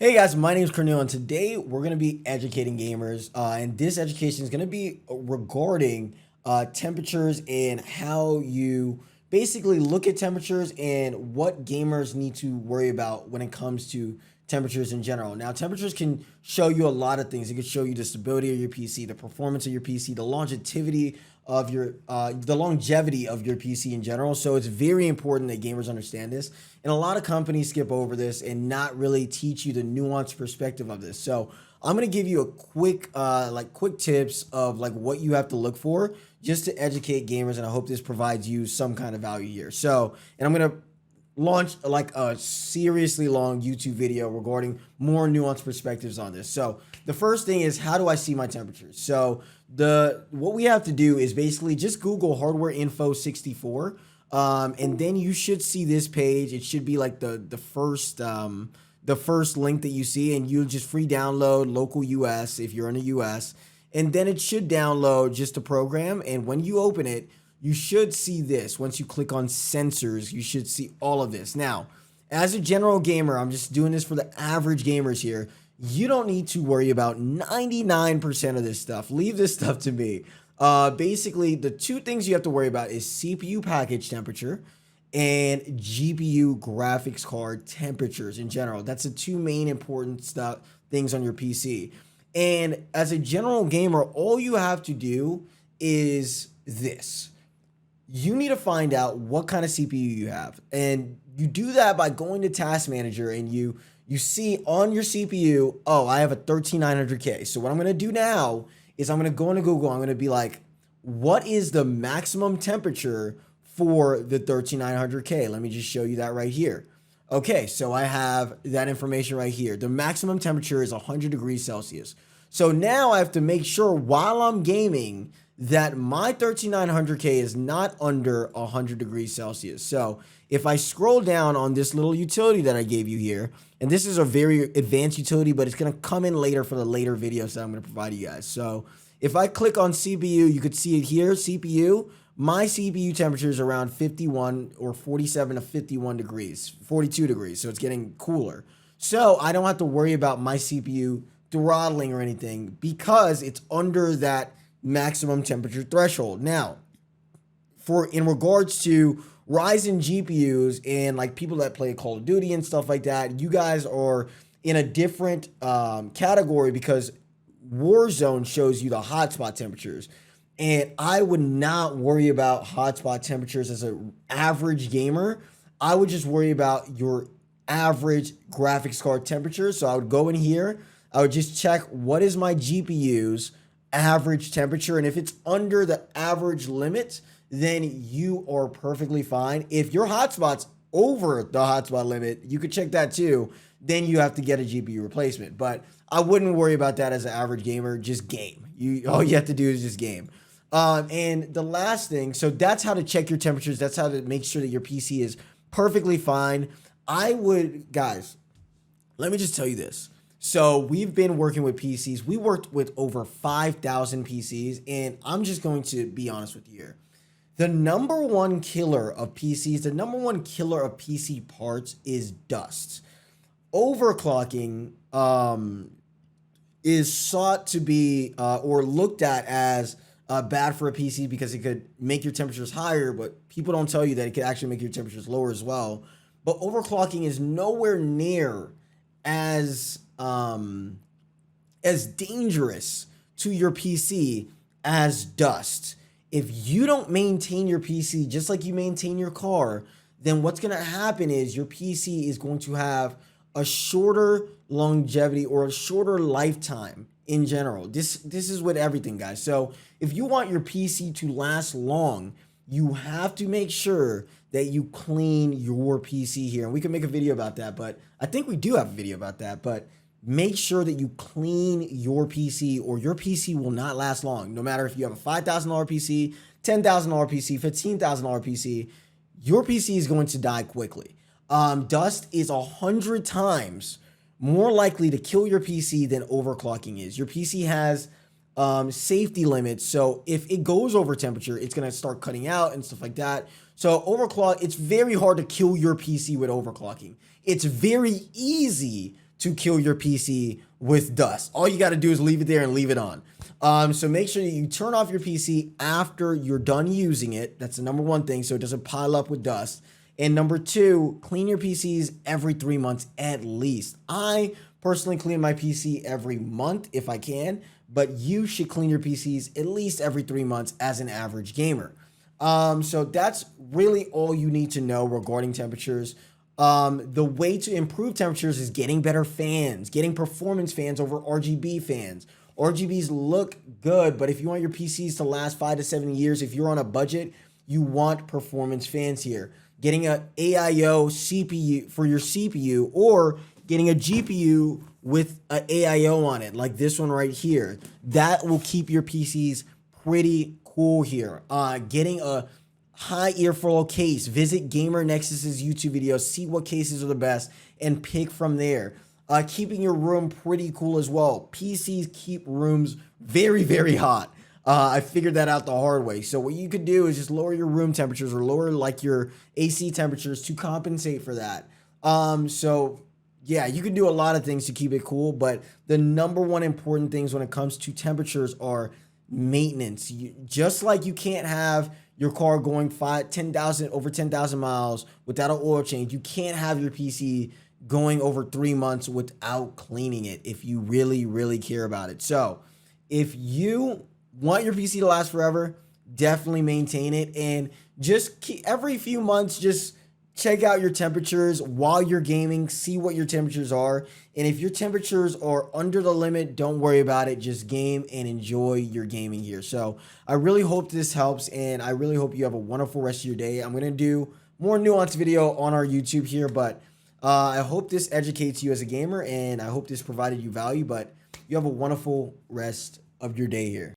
Hey guys, my name is Kirneill, and today we're going to be educating gamers. And this education is going to be regarding temperatures and how you basically look at temperatures and what gamers need to worry about when it comes to temperatures in general. Now, temperatures can show you a lot of things. It can show you the stability of your PC, the performance of your PC, the longevity of your PC in general. So it's very important that gamers understand this. And a lot of companies skip over this and not really teach you the nuanced perspective of this. So I'm gonna give you a quick tips of what you have to look for just to educate gamers, and I hope this provides you some kind of value here. So, and I'm gonna launch a seriously long YouTube video regarding more nuanced perspectives on this. So the first thing is, how do I see my temperatures? So what we have to do is basically just Google hardware info 64. And then you should see this page. It should be like the first link that you see, and you just free download local US if you're in the US. And then it should download just a program. And when you open it, you should see this. Once you click on sensors, you should see all of this. Now, as a general gamer, I'm just doing this for the average gamers here. You don't need to worry about 99% of this stuff. Leave this stuff to me. Basically, the two things you have to worry about is CPU package temperature and GPU graphics card temperatures in general. That's the two main important things on your PC. And as a general gamer, all you have to do is this. You need to find out what kind of CPU you have. And you do that by going to Task Manager, and you see on your CPU, oh, I have a 13900K. So what I'm going to do now is I'm going to go into Google. I'm going to be like, what is the maximum temperature for the 13900K? Let me just show you that right here. Okay, so I have that information right here. The maximum temperature is 100 degrees Celsius. So now I have to make sure while I'm gaming that my 13900K is not under 100 degrees Celsius. So if I scroll down on this little utility that I gave you here, and this is a very advanced utility, but it's going to come in later for the later videos that I'm going to provide you guys. So if I click on CPU, you could see it here, CPU. My CPU temperature is around 51 or 47 to 51 degrees, 42 degrees. So it's getting cooler. So I don't have to worry about my CPU throttling or anything because it's under that maximum temperature threshold. Now, in regards to Ryzen GPUs and people that play Call of Duty and stuff like that, you guys are in a different category because Warzone shows you the hotspot temperatures. And I would not worry about hotspot temperatures as an average gamer. I would just worry about your average graphics card temperature. So I would go in here, I would just check what is my GPU's average temperature. And if it's under the average limit, then you are perfectly fine. If your hotspot's over the hotspot limit, you could check that too. Then you have to get a GPU replacement. But I wouldn't worry about that as an average gamer. Just game. All you have to do is just game. And the last thing, so that's how to check your temperatures. That's how to make sure that your PC is perfectly fine. Guys, let me just tell you this. So we've been working with PCs. We worked with over 5,000 PCs, and I'm just going to be honest with you here. The number one killer of PCs, the number one killer of PC parts is dust. Overclocking is sought to be or looked at as bad for a PC because it could make your temperatures higher, but people don't tell you that it could actually make your temperatures lower as well. But overclocking is nowhere near as dangerous to your PC as dust. If you don't maintain your PC just like you maintain your car, then what's going to happen is your PC is going to have a shorter longevity or a shorter lifetime in general. This is with everything, guys. So if you want your PC to last long, you have to make sure that you clean your PC here. And we can make a video about that, but I think we do have a video about that. But make sure that you clean your PC or your PC will not last long. No matter if you have a $5,000 PC, $10,000 PC, $15,000 PC, your PC is going to die quickly. Dust is 100 times more likely to kill your PC than overclocking is. Your PC has safety limits. So if it goes over temperature, it's going to start cutting out and stuff like that. So overclock, it's very hard to kill your PC with overclocking. It's very easy to kill your PC with dust. All you got to do is leave it there and leave it on. So make sure that you turn off your PC after you're done using it. That's the number one thing, so it doesn't pile up with dust. And number two, clean your PCs every 3 months at least. I personally clean my PC every month if I can, but you should clean your PCs at least every 3 months as an average gamer. So that's really all you need to know regarding temperatures. The way to improve temperatures is getting better fans, getting performance fans over RGB fans. RGBs look good, but if you want your PCs to last 5 to 7 years, if you're on a budget, you want performance fans here. Getting a AIO CPU for your CPU, or getting a GPU with an AIO on it, like this one right here. That will keep your PCs pretty cool here. Getting a high airflow case. Visit Gamer Nexus's YouTube videos, see what cases are the best, and pick from there. Keeping your room pretty cool as well. PCs keep rooms very, very hot. I figured that out the hard way. So what you could do is just lower your room temperatures or lower like your AC temperatures to compensate for that. So yeah, you can do a lot of things to keep it cool, but the number one important things when it comes to temperatures are maintenance. Just like you can't have your car going over 10,000 miles without an oil change, you can't have your PC going over 3 months without cleaning it if you really, really care about it. So if you want your PC to last forever, definitely maintain it, and just every few months, just check out your temperatures while you're gaming, see what your temperatures are. And if your temperatures are under the limit, don't worry about it. Just game and enjoy your gaming here. So I really hope this helps, and I really hope you have a wonderful rest of your day. I'm going to do more nuanced video on our YouTube here, but I hope this educates you as a gamer, and I hope this provided you value, but you have a wonderful rest of your day here.